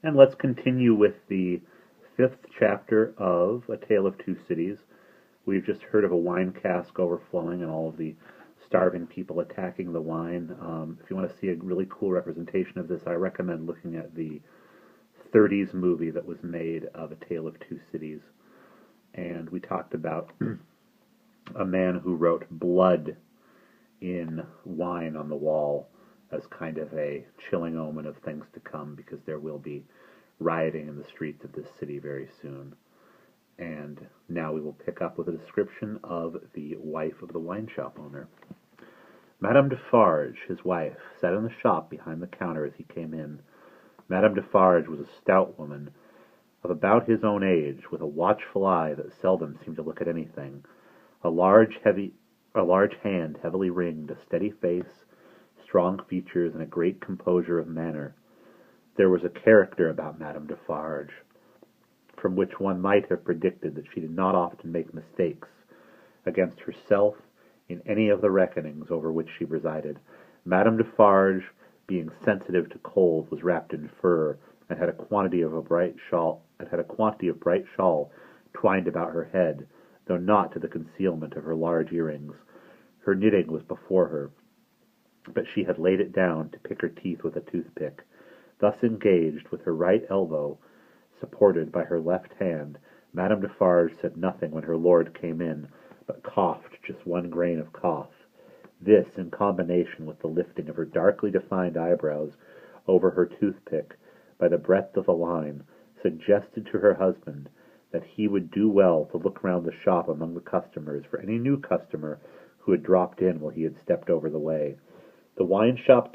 And let's continue with the fifth chapter of A Tale of Two Cities. We've just heard of a wine cask overflowing and all of the starving people attacking the wine. If you want to see a really cool representation of this, I recommend looking at the 30s movie that was made of A Tale of Two Cities. And we talked about a man who wrote blood in wine on the wall as kind of a chilling omen of things to come, because there will be rioting in the streets of this city very soon. And now we will pick up with a description of the wife of the wine shop owner. Madame Defarge, his wife, sat in the shop behind the counter as he came in. Madame Defarge was a stout woman of about his own age, with a watchful eye that seldom seemed to look at anything, a large hand heavily ringed, a steady face, strong features, and a great composure of manner. There was a character about Madame Defarge from which one might have predicted that she did not often make mistakes against herself in any of the reckonings over which she presided. Madame Defarge, being sensitive to cold, was wrapped in fur, and had a quantity of bright shawl twined about her head, though not to the concealment of her large earrings. Her knitting was before her, but she had laid it down to pick her teeth with a toothpick. Thus engaged, with her right elbow supported by her left hand, Madame Defarge said nothing when her lord came in, but coughed just one grain of cough. This, in combination with the lifting of her darkly defined eyebrows over her toothpick by the breadth of a line, suggested to her husband that he would do well to look round the shop among the customers for any new customer who had dropped in while he had stepped over the way. The wine-shop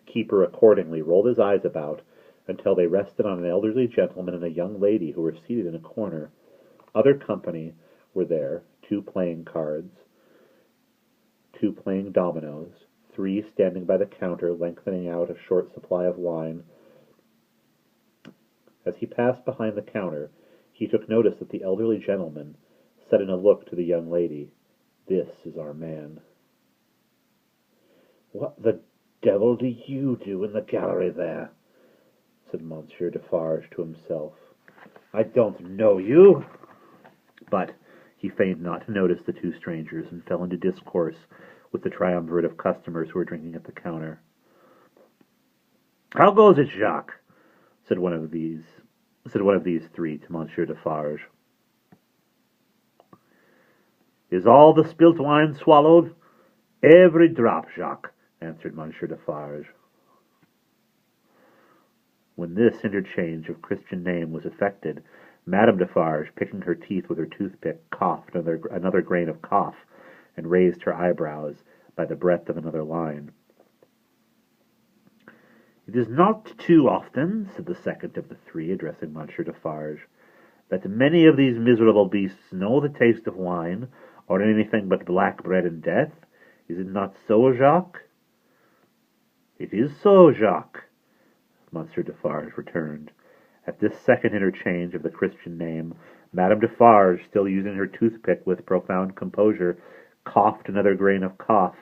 keeper accordingly rolled his eyes about until they rested on an elderly gentleman and a young lady who were seated in a corner. Other company were there, 2 playing cards, 2 playing dominoes, 3 standing by the counter lengthening out a short supply of wine. As he passed behind the counter, he took notice that the elderly gentleman said in a look to the young lady, "This is our man." "What the devil do you do in the gallery there?" said Monsieur Defarge to himself. "I don't know you." But he feigned not to notice the 2 strangers, and fell into discourse with the triumvirate of customers who were drinking at the counter. "How goes it, Jacques?" said one of these 3 to Monsieur Defarge. "Is all the spilt wine swallowed?" "Every drop, Jacques," answered Monsieur Defarge. When this interchange of Christian name was effected, Madame Defarge, picking her teeth with her toothpick, coughed another grain of cough, and raised her eyebrows by the breadth of another line. "It is not too often," said the second of the 3, addressing Monsieur Defarge, "that many of these miserable beasts know the taste of wine, or anything but black bread and death. Is it not so, Jacques?" "It is so, Jacques," Monsieur Defarge returned. At this second interchange of the Christian name, Madame Defarge, still using her toothpick with profound composure, coughed another grain of cough,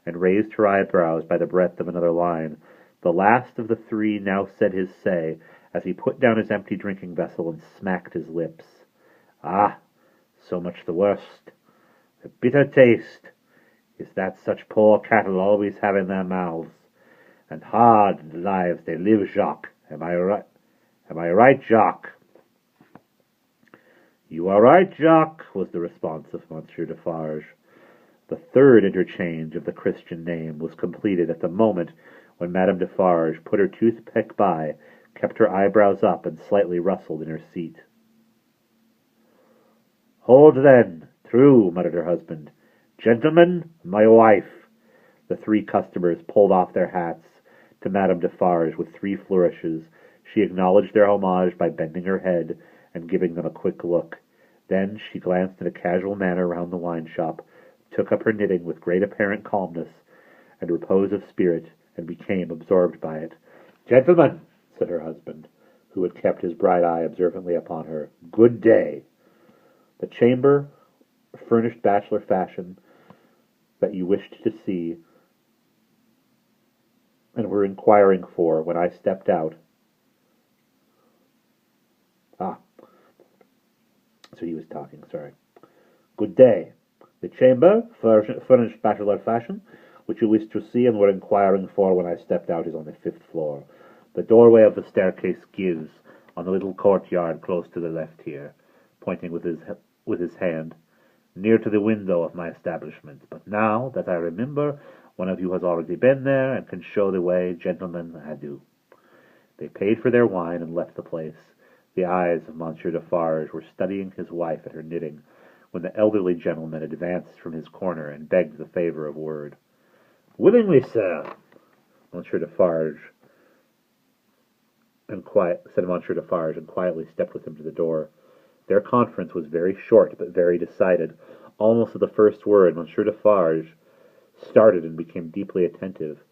and raised her eyebrows by the breadth of another line. The last of the 3 now said his say, as he put down his empty drinking vessel and smacked his lips. "Ah, so much the worst. A bitter taste is that such poor cattle always have in their mouths. And hard lives they live, Jacques. Am I right? Am I right, Jacques?" "You are right, Jacques," was the response of Monsieur Defarge. The third interchange of the Christian name was completed at the moment when Madame Defarge put her toothpick by, kept her eyebrows up, and slightly rustled in her seat. "Hold, then. True," muttered her husband. "Gentlemen, my wife." The 3 customers pulled off their hats to Madame Defarge with 3 flourishes. She acknowledged their homage by bending her head and giving them a quick look. Then she glanced in a casual manner round the wine-shop, took up her knitting with great apparent calmness and repose of spirit, and became absorbed by it. "Gentlemen," said her husband, who had kept his bright eye observantly upon her, "good day. The chamber, furnished bachelor fashion, that you wished to see, and were inquiring for when I stepped out, Ah, so he was talking, sorry. Good day. The chamber, furnished bachelor fashion, which you wished to see and were inquiring for when I stepped out, is on the 5th floor. The doorway of the staircase gives on the little courtyard close to the left here, pointing with his hand, near to the window of my establishment. But now that I remember, one of you has already been there and can show the way. Gentlemen, adieu. They paid for their wine and left the place. The eyes of Monsieur Defarge were studying his wife at her knitting, when the elderly gentleman advanced from his corner and begged the favour of word. "Willingly, sir," Monsieur Defarge, said Monsieur Defarge, and quietly stepped with him to the door. Their conference was very short, but very decided. Almost at the first word, Monsieur Defarge started and became deeply attentive.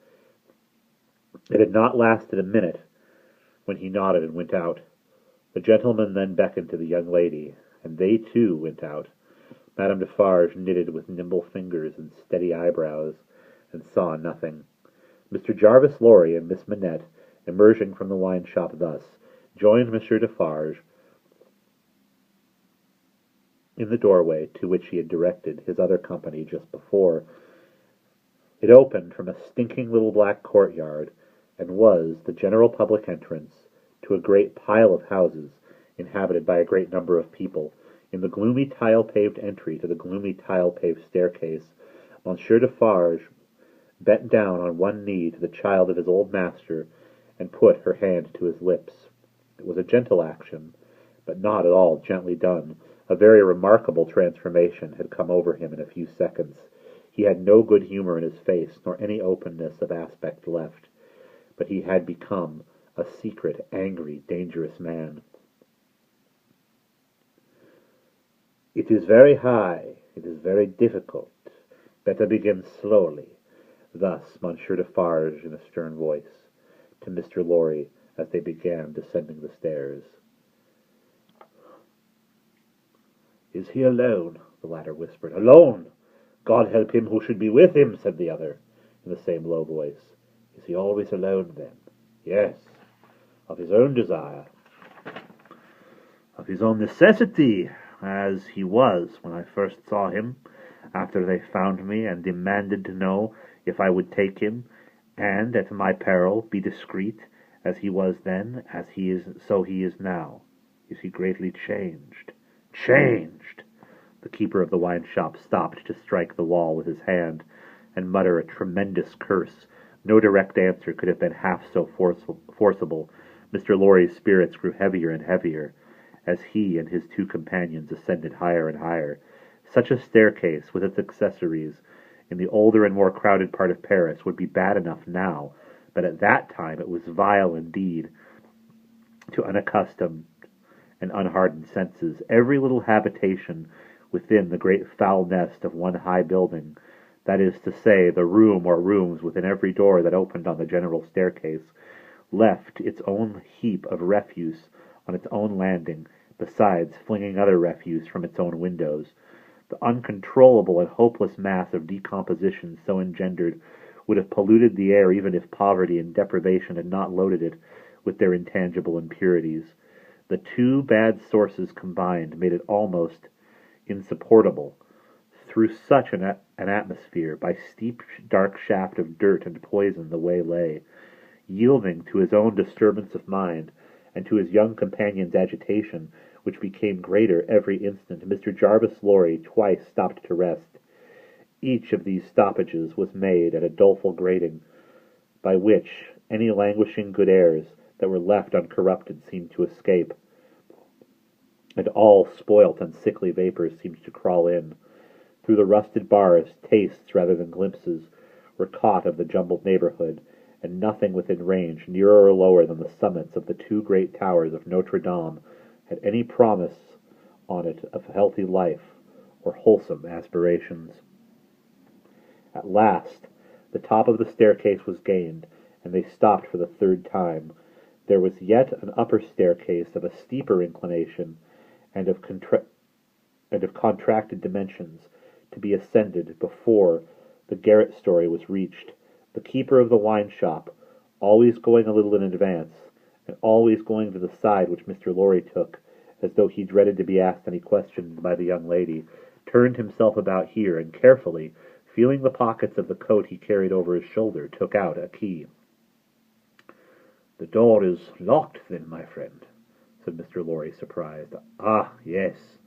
It had not lasted a minute when he nodded and went out. The gentleman then beckoned to the young lady, and they too went out. Madame Defarge knitted with nimble fingers and steady eyebrows, and saw nothing. Mr. Jarvis Lorry and Miss Manette, emerging from the wine shop thus, joined Monsieur Defarge in the doorway to which he had directed his other company just before. It opened from a stinking little black courtyard, and was the general public entrance to a great pile of houses inhabited by a great number of people. In the gloomy tile-paved entry to the gloomy tile-paved staircase, Monsieur Defarge bent down on one knee to the child of his old master, and put her hand to his lips. It was a gentle action, but not at all gently done. A very remarkable transformation had come over him in a few seconds. He had no good humour in his face, nor any openness of aspect left, but he had become a secret, angry, dangerous man. "It is very high. It is very difficult. Better begin slowly." Thus Monsieur Defarge, in a stern voice, to Mr. Lorry as they began descending the stairs. "Is he alone?" the latter whispered. "Alone! God help him who should be with him," said the other, in the same low voice. "Is he always alone, then?" "Yes, of his own desire, of his own necessity, as he was when I first saw him, after they found me and demanded to know if I would take him, and, at my peril, be discreet, as he was then, so he is now. Is he greatly changed?" "Changed!" The keeper of the wine shop stopped to strike the wall with his hand, and mutter a tremendous curse. No direct answer could have been half so forcible. Mr. Lorry's spirits grew heavier and heavier, as he and his two companions ascended higher and higher. Such a staircase, with its accessories, in the older and more crowded part of Paris, would be bad enough now, but at that time it was vile indeed to unaccustomed and unhardened senses. Every little habitation within the great foul nest of one high building, that is to say, the room or rooms within every door that opened on the general staircase, left its own heap of refuse on its own landing, besides flinging other refuse from its own windows. The uncontrollable and hopeless mass of decomposition so engendered would have polluted the air even if poverty and deprivation had not loaded it with their intangible impurities. The two bad sources combined made it almost insupportable. Through such an atmosphere, by steep dark shaft of dirt and poison, the way lay. Yielding to his own disturbance of mind, and to his young companion's agitation, which became greater every instant, Mr. Jarvis Lorry twice stopped to rest. Each of these stoppages was made at a doleful grating, by which any languishing good airs that were left uncorrupted seemed to escape, and all spoilt and sickly vapours seemed to crawl in. Through the rusted bars, tastes rather than glimpses were caught of the jumbled neighbourhood, and nothing within range, nearer or lower than the summits of the two great towers of Notre Dame, had any promise on it of healthy life or wholesome aspirations. At last, the top of the staircase was gained, and they stopped for the third time. There was yet an upper staircase of a steeper inclination and of contracted dimensions to be ascended before the garret story was reached. The keeper of the wine shop, always going a little in advance, and always going to the side which Mr. Lorry took, as though he dreaded to be asked any questions by the young lady, turned himself about here, and carefully, feeling the pockets of the coat he carried over his shoulder, took out a key. "The door is locked, then, my friend," said Mr. Lorry, surprised. "Ah, yes,"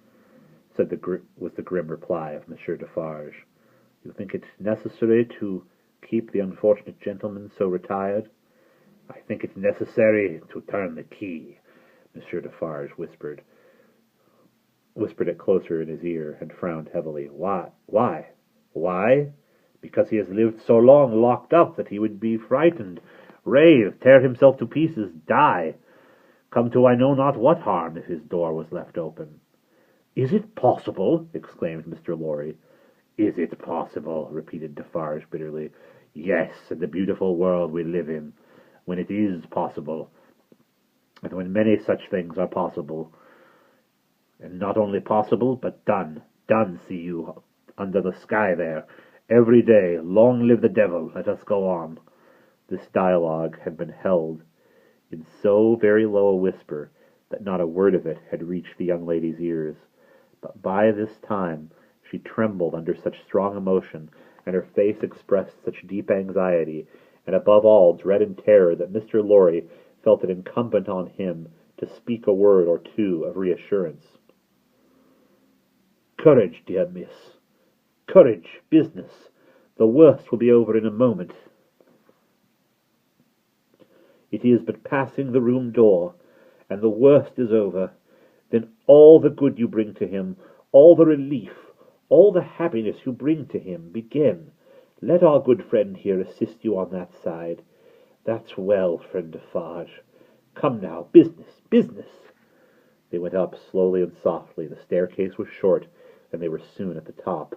was the grim reply of Monsieur Defarge. "You think it necessary to keep the unfortunate gentleman so retired?" "I think it necessary to turn the key," Monsieur Defarge whispered it closer in his ear, and frowned heavily. "Why? Why? Why? Because he has lived so long locked up that he would be frightened, rave, tear himself to pieces, die, come to I know not what harm if his door was left open." "Is it possible?" exclaimed Mr. Lorry. "Is it possible?" repeated Defarge bitterly. "Yes, in the beautiful world we live in, when it is possible, and when many such things are possible, and not only possible, but done, see you, under the sky there, every day. Long live the devil! Let us go on." This dialogue had been held in so very low a whisper that not a word of it had reached the young lady's ears. But by this time she trembled under such strong emotion, and her face expressed such deep anxiety, and above all dread and terror, that Mr. Lorry felt it incumbent on him to speak a word or two of reassurance. "Courage, dear miss. Courage, business. The worst will be over in a moment. It is but passing the room door, and the worst is over. Then all the good you bring to him, all the relief, all the happiness you bring to him, begin. Let our good friend here assist you on that side. That's well, friend Defarge. Come now, business, business." They went up slowly and softly. The staircase was short, and they were soon at the top.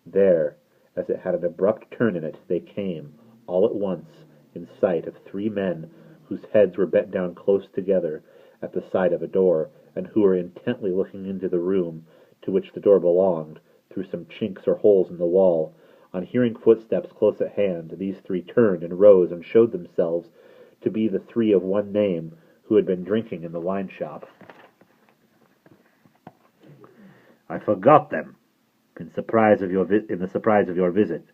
There, as it had an abrupt turn in it, they came, all at once, in sight of three men whose heads were bent down close together at the side of a door, and who were intently looking into the room to which the door belonged, through some chinks or holes in the wall. On hearing footsteps close at hand, these three turned and rose, and showed themselves to be the three of one name who had been drinking in the wine shop. "I forgot them in the surprise of your visit,"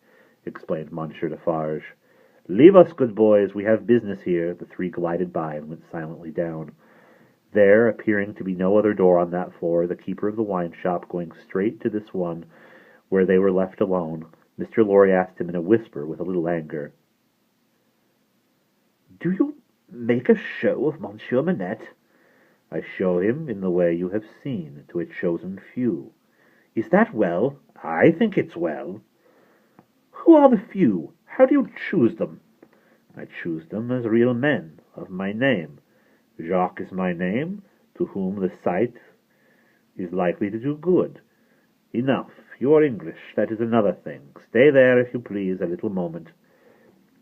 explained Monsieur Defarge. "Leave us, good boys, we have business here." The three glided by and went silently down. There, appearing to be no other door on that floor, the keeper of the wine shop going straight to this one where they were left alone, Mr. Lorry asked him in a whisper, with a little anger, "Do you make a show of Monsieur Manette?" "I show him in the way you have seen, to a chosen few." "Is that well?" "I think it's well." "Who are the few? How do you choose them?" "I choose them as real men, of my name. Jacques is my name, to whom the sight is likely to do good. Enough. You are English. That is another thing. Stay there, if you please, a little moment."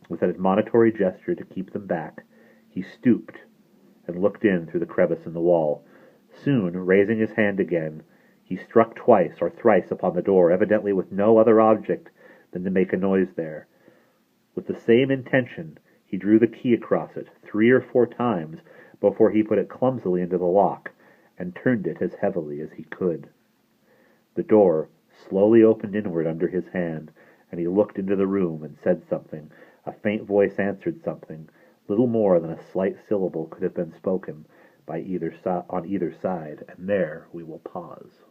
With an admonitory gesture to keep them back, he stooped and looked in through the crevice in the wall. Soon, raising his hand again, he struck twice or thrice upon the door, evidently with no other object than to make a noise there. With the same intention, he drew the key across it 3 or 4 times before he put it clumsily into the lock, and turned it as heavily as he could. The door slowly opened inward under his hand, and he looked into the room and said something. A faint voice answered something. Little more than a slight syllable could have been spoken on either side, and there we will pause.